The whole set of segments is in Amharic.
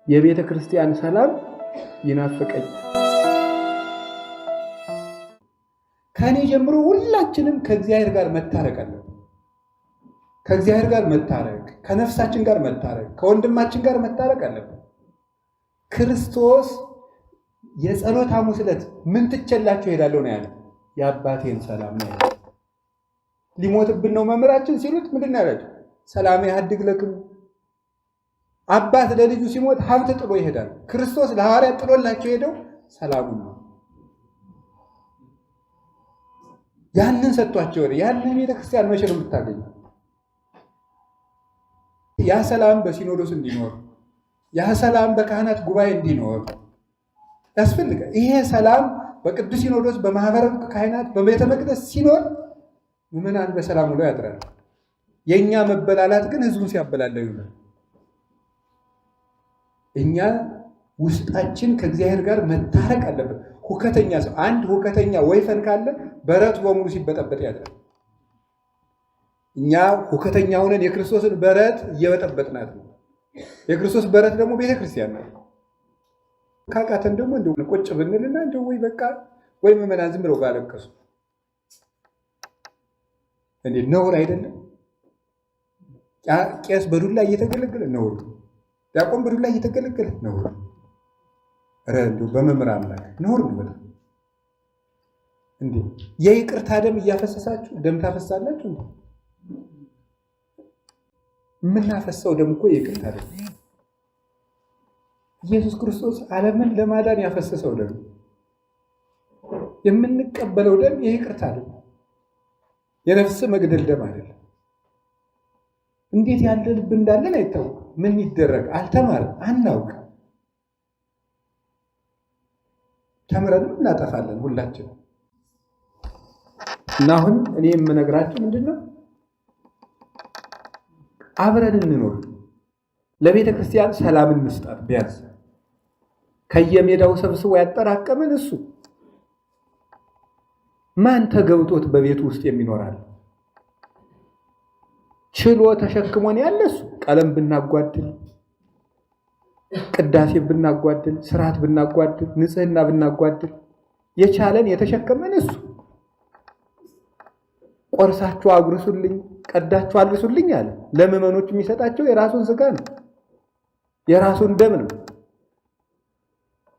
የቤተ ክርስቲያን ሰላም ይናፍቀኝ። ከኔ ጀምሮ ሁላችንም ከእግዚአብሔር ጋር መታረቅ አለብን። ከእግዚአብሔር ጋር መታረቅ፣ ከነፍሳችን ጋር መታረቅ፣ ከወንድማችን ጋር መታረቅ አለብን። ክርስቶስ የጸሎት ሐሙስ ዕለት ምን ትቸላችሁ ሄዳለሁ ነው ያለው? የአባቴን ሰላም ነው ያለው። ሊሞትብን ነው መምህራችን ሲሉት ምንድን ነው ያላቸው? ሰላም ያድግ ለክሙ። አባት ለልጁ ሲሞት ሀብት ጥሎ ይሄዳል። ክርስቶስ ለሐዋርያት ጥሎላቸው ሄደው ሰላሙን ነው። ያንን ሰጥቷቸው ወደ ያንን ቤተክርስቲያን መቼ ነው የምታገኘው? ያ ሰላም በሲኖዶስ እንዲኖር፣ ያ ሰላም በካህናት ጉባኤ እንዲኖር ያስፈልጋል። ይሄ ሰላም በቅዱስ ሲኖዶስ፣ በማህበረ ካህናት፣ በቤተ መቅደስ ሲኖር ምዕመናን በሰላም ውለው ያድራል። የእኛ መበላላት ግን ህዝቡን ሲያበላለው ይውላል። እኛ ውስጣችን ከእግዚአብሔር ጋር መታረቅ አለበት። ሁከተኛ ሰው አንድ ሁከተኛ ወይፈን ካለ በረቱ በሙሉ ሲበጠበጥ ያድራል። እኛ ሁከተኛ ሆነን የክርስቶስን በረት እየበጠበጥናት ነው። የክርስቶስ በረት ደግሞ ቤተክርስቲያን ነው። ካቃተን ደግሞ እንደው ቁጭ ብንልና እንደው ወይ በቃ ወይ ምዕመናን ዝም ብለው ባለቀሱ እንዴ ነውር አይደለም? ቄስ በዱላ እየተገለገለ ነውር፣ ዲያቆን በዱላ እየተገለገለ ነውር። ኧረ እንደው በመምህር አምላክ ነውር ነው በጣም። እንዴ የይቅርታ ደም እያፈሰሳችሁ ደም ታፈሳላችሁ እንዴ? የምናፈሰው ደም እኮ የይቅርታ ደም። ኢየሱስ ክርስቶስ ዓለምን ለማዳን ያፈሰሰው ደም፣ የምንቀበለው ደም የይቅርታ ደም፣ የነፍስ መግደል ደም አይደለም። እንዴት ያለ ልብ እንዳለን አይታወቅም። ምን ይደረግ አልተማርም፣ አናውቅ። ተምረንም እናጠፋለን ሁላችን። እና አሁን እኔ የምነግራችሁ ምንድነው? አብረን እንኖር። ለቤተ ክርስቲያን ሰላምን መስጣት። ቢያንስ ከየሜዳው ሰብስቦ ያጠራቀመን እሱ ማን ተገብቶት በቤቱ ውስጥ የሚኖራል? ችሎ ተሸክሞን ያለ እሱ። ቀለም ብናጓድል፣ ቅዳሴ ብናጓድል፣ ስርዓት ብናጓድል፣ ንጽህና ብናጓድል የቻለን የተሸከመን እሱ። ቆርሳችሁ አጉርሱልኝ፣ ቀዳችሁ አልብሱልኝ አለ። ለምዕመኖች የሚሰጣቸው የራሱን ስጋ ነው፣ የራሱን ደም ነው።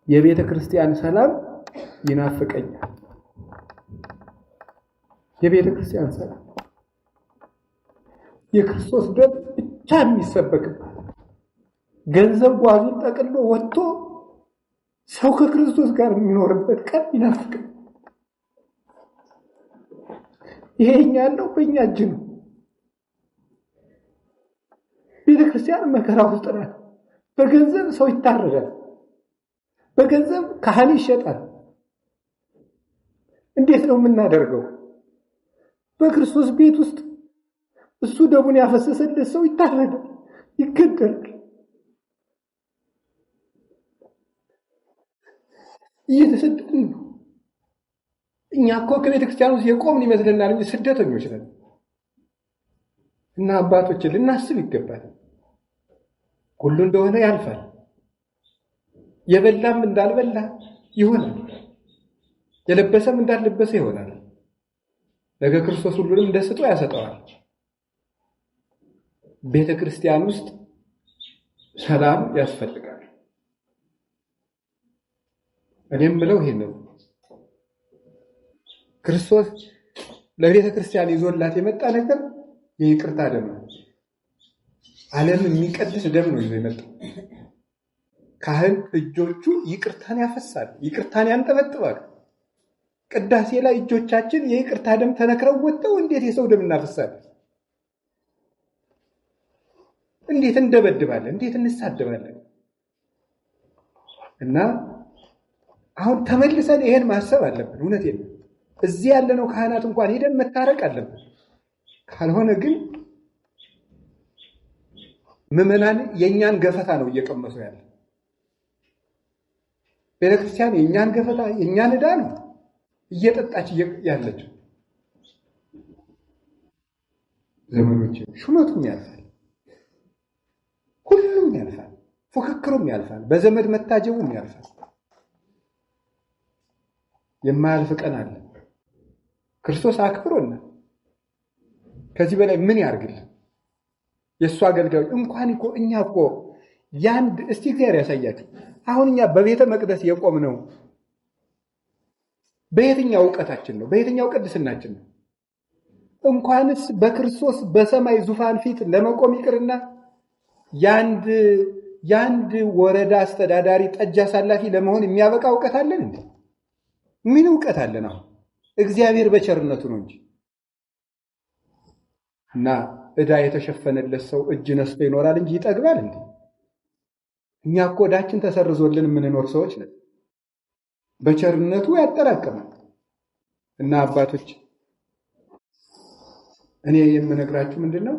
የቤተ ክርስቲያን ሰላም ይናፍቀኛል። የቤተ ክርስቲያን ሰላም የክርስቶስ ደም ብቻ የሚሰበክበት፣ ገንዘብ ጓዙን ጠቅሎ ወጥቶ ሰው ከክርስቶስ ጋር የሚኖርበት ቀን ይናፍቀኛል። ይሄኛ ያለው በእኛ እጅ ነው። ቤተክርስቲያን መከራ ውስጥ ናት። በገንዘብ ሰው ይታረዳል፣ በገንዘብ ካህን ይሸጣል። እንዴት ነው የምናደርገው? በክርስቶስ ቤት ውስጥ እሱ ደሙን ያፈሰሰለት ሰው ይታረዳል፣ ይገደላል። እየተሰደድን ነው። እኛ እኮ ከቤተ ክርስቲያን ውስጥ የቆምን ይመስለናል እንጂ ስደተኞች ነን። እና አባቶችን ልናስብ ይገባል። ሁሉ እንደሆነ ያልፋል። የበላም እንዳልበላ ይሆናል፣ የለበሰም እንዳልለበሰ ይሆናል። ነገ ክርስቶስ ሁሉንም እንደ ስጦ ያሰጠዋል። ቤተ ክርስቲያን ውስጥ ሰላም ያስፈልጋል። እኔም ብለው ይሄን ነው ክርስቶስ ለቤተ ክርስቲያን ይዞላት የመጣ ነገር የይቅርታ ደም ነው። ዓለም የሚቀድስ ደም ነው ይዞ የመጣው። ካህን እጆቹ ይቅርታን ያፈሳል፣ ይቅርታን ያንጠበጥባል። ቅዳሴ ላይ እጆቻችን የይቅርታ ደም ተነክረው ወጥተው እንዴት የሰው ደም እናፈሳለን? እንዴት እንደበድባለን? እንዴት እንሳደባለን? እና አሁን ተመልሰን ይሄን ማሰብ አለብን። እውነቴን ነው። እዚህ ያለነው ካህናት እንኳን ሄደን መታረቅ አለብን። ካልሆነ ግን ምዕመናን የኛን ገፈታ ነው እየቀመሱ ያለ። ቤተክርስቲያን የኛን ገፈታ የኛን ዕዳ ነው እየጠጣች ያለችው። ዘመዶች ሹመቱም ያልፋል፣ ሁሉም ያልፋል፣ ፉክክሩም ያልፋል፣ በዘመድ መታጀቡም ያልፋል። የማያልፍ ቀን አለ። ክርስቶስ አክብሮና ከዚህ በላይ ምን ያርግልን? የእሱ አገልጋዮች እንኳን እኛ እኮ ያንድ እስቲ እግዚአብሔር ያሳያችሁ። አሁን እኛ በቤተ መቅደስ የቆምነው በየትኛው ዕውቀታችን ነው? በየትኛው ቅድስናችን ነው? እንኳንስ በክርስቶስ በሰማይ ዙፋን ፊት ለመቆም ይቅርና ያንድ ወረዳ አስተዳዳሪ ጠጅ አሳላፊ ለመሆን የሚያበቃ ዕውቀት አለን እንዴ? ምን ዕውቀት አለን? አሁን እግዚአብሔር በቸርነቱ ነው እንጂ። እና ዕዳ የተሸፈነለት ሰው እጅ ነስቶ ይኖራል እንጂ ይጠግባል እንዴ? እኛ እኮ ዕዳችን ተሰርዞልን የምንኖር ሰዎች ነን። በቸርነቱ ያጠራቅማል። እና አባቶች እኔ የምነግራችሁ ምንድነው?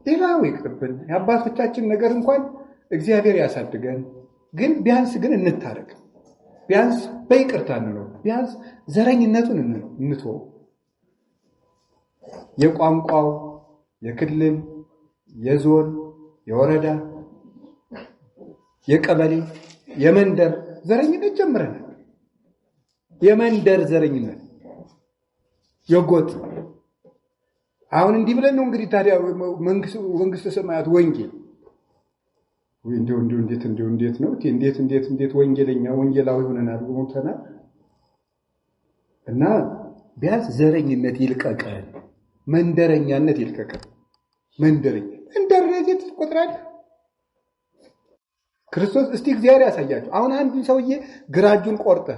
ሌላው ይቅርብን። የአባቶቻችን ነገር እንኳን እግዚአብሔር ያሳድገን። ግን ቢያንስ ግን እንታረቅ። ቢያንስ በይቅርታ እንኖር። ቢያንስ ዘረኝነቱን እንተው። የቋንቋው፣ የክልል፣ የዞን፣ የወረዳ፣ የቀበሌ፣ የመንደር ዘረኝነት ጀምረናል። የመንደር ዘረኝነት፣ የጎጥ አሁን እንዲህ ብለን ነው እንግዲህ ታዲያ መንግስተ ሰማያት ወንጌል እንዴት ነው እንዴት ወንጌላዊ ሆነናል ሞተናል። እና ቢያንስ ዘረኝነት ይልቀቀን፣ መንደረኛነት ይልቀቀን። መንደረኛ ትቆጥራል ክርስቶስ። እስቲ እግዚአብሔር ያሳያችሁ። አሁን አንዱን ሰውዬ ግራ እጁን ቆርጠ፣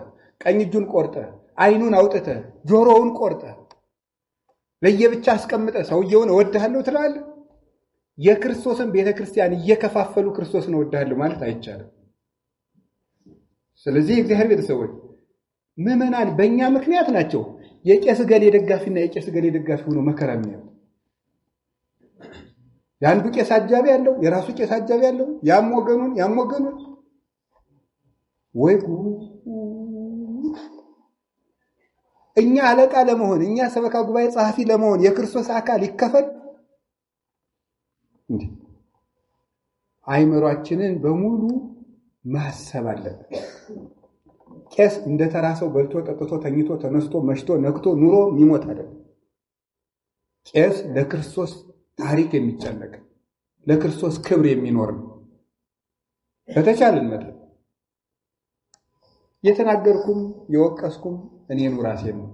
ቀኝ እጁን ቆርጠ፣ አይኑን አውጥተ፣ ጆሮውን ቆርጠ ለየብቻ አስቀምጠ ሰውየውን እወድሃለሁ ትላለህ? የክርስቶስን ቤተክርስቲያን እየከፋፈሉ ክርስቶስን እወድሃለሁ ማለት አይቻልም። ስለዚህ እግዚአብሔር ቤተሰቦች ምዕመናን በእኛ ምክንያት ናቸው የቄስ ገሌ ደጋፊና የቄስ ገሌ ደጋፊ ሆኖ መከራ የሚያዩ። የአንዱ ቄስ አጃቢ ያለው፣ የራሱ ቄስ አጃቢ ያለው፣ ያም ወገኑን ወይ እኛ አለቃ ለመሆን እኛ ሰበካ ጉባኤ ጸሐፊ ለመሆን የክርስቶስ አካል ይከፈል እንዴ? አይምሯችንን በሙሉ ማሰብ አለበት። ቄስ እንደተራሰው በልቶ ጠጥቶ ተኝቶ ተነስቶ መሽቶ ነክቶ ኑሮ የሚሞት አይደለም። ቄስ ለክርስቶስ ታሪክ የሚጨነቅ ለክርስቶስ ክብር የሚኖር ነው። በተቻለን መጠን የተናገርኩም የወቀስኩም እኔኑ ራሴ ነው።